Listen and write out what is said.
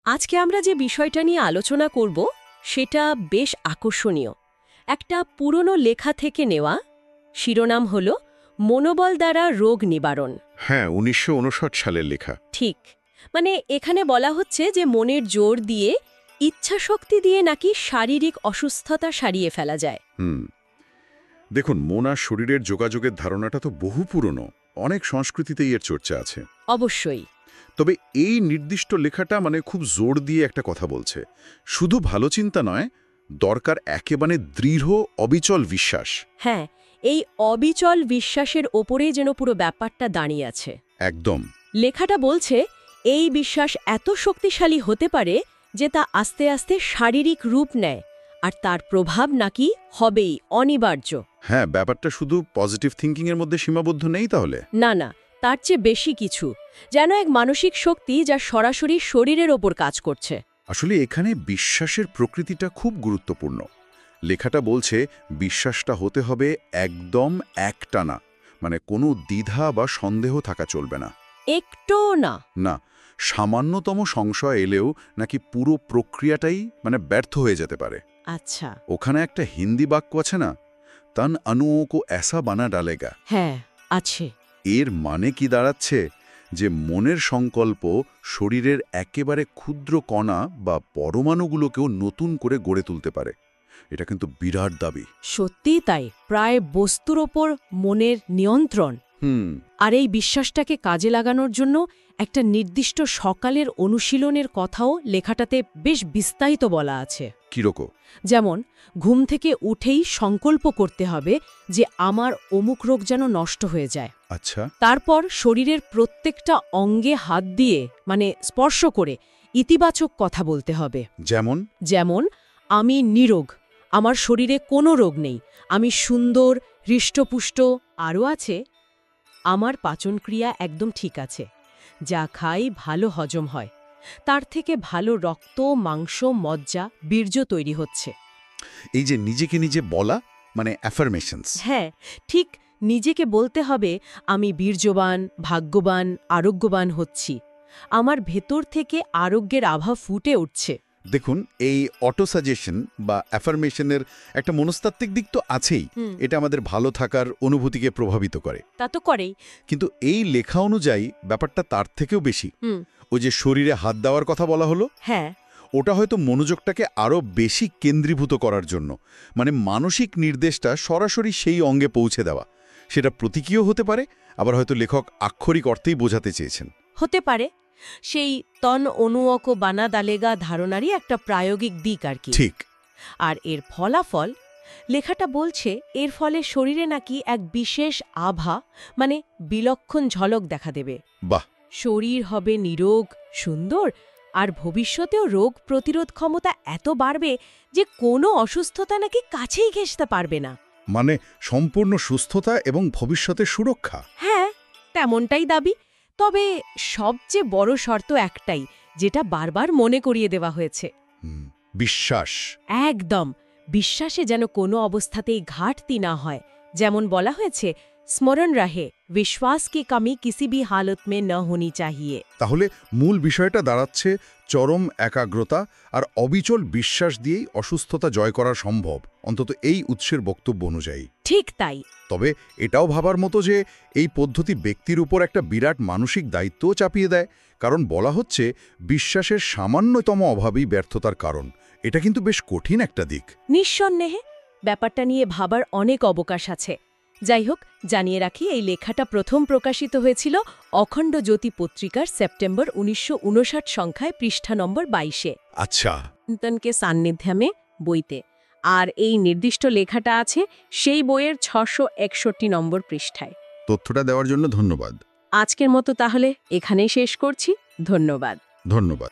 আজকে আমরা যে বিষয়টা নিয়ে আলোচনা করব সেটা বেশ আকর্ষণীয়। একটা পুরনো লেখা থেকে নেওয়া, শিরোনাম হল মনোবল দ্বারা রোগ নিবারণ। হ্যাঁ, ১৯৫৯ সালের লেখা। ঠিক, মানে এখানে বলা হচ্ছে যে মনের জোর দিয়ে, ইচ্ছাশক্তি দিয়ে নাকি শারীরিক অসুস্থতা সারিয়ে ফেলা যায়। দেখুন, মন আর শরীরের যোগাযোগের ধারণাটা তো বহু পুরনো, অনেক সংস্কৃতিতেই এর চর্চা আছে। অবশ্যই। তবে এই নির্দিষ্ট লেখাটা খুব জোর দিয়ে একটা কথা বলছে, শুধু ভালো চিন্তা নয়, দরকার একেবারে দৃঢ় অবিচল বিশ্বাস। হ্যাঁ, এই অবিচল বিশ্বাসের ওপরেই যেন পুরো ব্যাপারটা দাঁড়িয়ে আছে। একদম। লেখাটা বলছে এই বিশ্বাস এত শক্তিশালী হতে পারে যে তা আস্তে আস্তে শারীরিক রূপ নেয়, আর তার প্রভাব নাকি হবেই, অনিবার্য। হ্যাঁ, ব্যাপারটা শুধু পজিটিভ থিঙ্কিংয়ের মধ্যে সীমাবদ্ধ নেই তাহলে। না না, তার চেয়ে বেশি কিছু, যেন এক মানসিক শক্তি যা সরাসরি শরীরের ওপর কাজ করছে। আসলে এখানে বিশ্বাসের প্রকৃতিটা খুব গুরুত্বপূর্ণ। লেখাটা বলছে বিশ্বাসটা হতে হবে একদম একটানা, কোনো দ্বিধা বা সন্দেহ থাকা চলবে না। একটুও না। না, সামান্যতম সংশয় এলেও নাকি পুরো প্রক্রিয়াটাই ব্যর্থ হয়ে যেতে পারে। আচ্ছা। ওখানে একটা হিন্দি বাক্য আছে না, তন অনুও কো এসা বানা ডালেগা। হ্যাঁ, আছে। এর মানে কি দাঁড়াচ্ছে যে মনের সংকল্প শরীরের একেবারে ক্ষুদ্র কণা বা পরমাণুগুলোকেও নতুন করে গড়ে তুলতে পারে। এটা কিন্তু বিরাট দাবি। সত্যিই তাই, প্রায় বস্তুর ওপর মনের নিয়ন্ত্রণ। আর এই বিশ্বাসটাকে কাজে লাগানোর জন্য একটা নির্দিষ্ট সকালের অনুশীলনের কথাও লেখাটাতে বেশ বিস্তারিত বলা আছে। কিরকম? যেমন ঘুম থেকে উঠেই সংকল্প করতে হবে যে আমার অমুক রোগ যেন নষ্ট হয়ে যায়। আচ্ছা। তারপর শরীরের প্রত্যেকটা অঙ্গে হাত দিয়ে স্পর্শ করে ইতিবাচক কথা বলতে হবে। যেমন আমি নিরোগ, আমার শরীরে কোনো রোগ নেই, আমি সুন্দর, হৃষ্টপুষ্ট। আরও আছে, আমার পাচনক্রিয়া একদম ঠিক আছে, যা খাই ভালো হজম হয়, তার থেকে ভালো রক্ত, মাংস, মজ্জা, বীর্য তৈরি হচ্ছে। এই যে নিজেকে নিজে বলা, অ্যাফার্মেশনস। হ্যাঁ, ঠিক, নিজেকে বলতে হবে আমি বীর্যবান, ভাগ্যবান, আরোগ্যবান হচ্ছি, আমার ভেতর থেকে আরোগ্যের আভা ফুটে উঠছে। দেখুন, এই অটো সাজেশন বা অ্যাফার্মেশনের একটা মনস্তাত্ত্বিক দিক তো আছেই। এটা আমাদের ভালো থাকার অনুভূতিকে প্রভাবিত করে। তা তো করেই। কিন্তু এই লেখা অনুযায়ী ব্যাপারটা তার থেকেও বেশি। ওই যে শরীরে হাত দেওয়ার কথা বলা হলো, হ্যাঁ, ওটা হয়তো মনোযোগটাকে আরও বেশি কেন্দ্রীভূত করার জন্য, মানসিক নির্দেশটা সরাসরি সেই অঙ্গে পৌঁছে দেওয়া। সেটা প্রতীকীয় হতে পারে, আবার হয়তো লেখক আক্ষরিক অর্থেই বোঝাতে চেয়েছেন। হতে পারে সেই তন অনুয়ক বানা দালেগা ধারণারই একটা প্রায়োগিক দিক আর কি। ঠিক। আর এর ফলাফল, লেখাটা বলছে এর ফলে শরীরে নাকি এক বিশেষ আভা, বিলক্ষণ ঝলক দেখা দেবে। বাহ। শরীর হবে নিরোগ, সুন্দর, আর ভবিষ্যতেও রোগ প্রতিরোধ ক্ষমতা এত বাড়বে যে কোনো অসুস্থতা নাকি কাছেই ঘেঁষতে পারবে না। সম্পূর্ণ সুস্থতা এবং ভবিষ্যতের সুরক্ষা। হ্যাঁ, তেমনটাই দাবি। তবে সবচেয়ে বড় শর্ত একটাই, যেটা বারবার মনে করিয়ে দেওয়া হয়েছে। বিশ্বাস। একদম, বিশ্বাসে যেন কোনো অবস্থাতেই ঘাটতি না হয়। যেমন বলা হয়েছে, স্মরণ রাহে বিশ্বাস কি কমি কিসি ভি হালত মে না হোনি চাহিয়ে। তাহলে মূল বিষয়টা দাঁড়াচ্ছে চরম একাগ্রতা আর অবিচল বিশ্বাস দিয়েই অসুস্থতা জয় করা সম্ভব, অন্তত এই উৎসের বক্তব্য অনুযায়ী। ঠিক তাই। তবে এটাও ভাবার মতো যে এই পদ্ধতি ব্যক্তির উপর একটা বিরাট মানসিক দায়িত্বও চাপিয়ে দেয়, কারণ বলা হচ্ছে বিশ্বাসের সামান্যতম অভাবই ব্যর্থতার কারণ। এটা কিন্তু বেশ কঠিন একটা দিক। নিঃসন্দেহে ব্যাপারটা নিয়ে ভাবার অনেক অবকাশ আছে। যাই হোক, জানিয়ে রাখি এই লেখাটা প্রথম প্রকাশিত হয়েছিল অখণ্ড জ্যোতি পত্রিকার সেপ্টেম্বর 1959 সংখ্যায়, পৃষ্ঠা নম্বর 22-এ। আচ্ছা। চিন্তনকে সান্নিধ্যামে বইতে। আর এই নির্দিষ্ট লেখাটা আছে সেই বইয়ের 661 নম্বর পৃষ্ঠায়। তথ্যটা দেওয়ার জন্য ধন্যবাদ। আজকের মতো তাহলে এখানেই শেষ করছি। ধন্যবাদ। ধন্যবাদ।